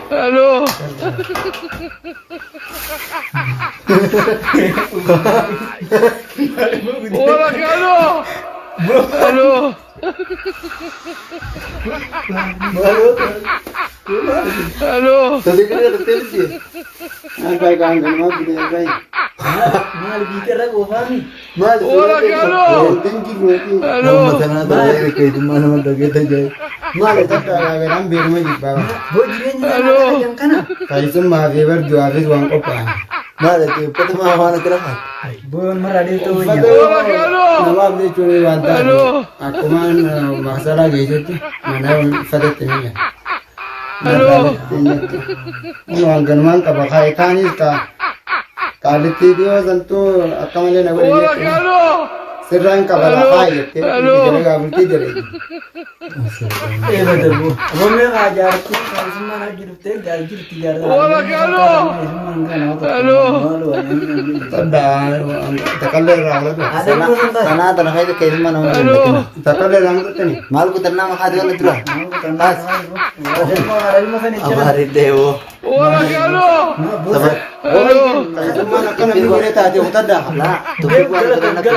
Halo. Wala ka ano? Halo. Halo. Tadi kan ada televisi. Sampai kan mau video kai. Mal bicara gua fahmi. Mal. Wala ka ano? Tinggi gua ki. Halo. Nama tadi kai di mana kita jai. Mal tak ada ram bir mai baba. Halo. Kai semua fever dua habis uang apa. Mal itu pertama mana kerana. Bon maradi tu. Wala ka ano? Nama dia curi wanta. Halo. Aku man masalah gitu tu. Mana fadat ni. Halo. Uang ganman tak pakai kanis ka. Kali tidur tentu akan melihat apa Wala ka ini. ano? Serang ka bala kai. Halo. Jadi kamu tidur. betul bu. Boleh ngajar tu kalau semua lagi rute gaji tiga. Wala ka ano? Halo. Tanda takalle rang tu. Sana tanah itu kayak mana? Halo. Takalle rang tu ni. Mal ku tanah mah ada orang tu. Hamarin dewo. Wala ka ano? Sabar. Halo. Semua nak kena minggu ni tak ada utada. Lah, tu gua ada.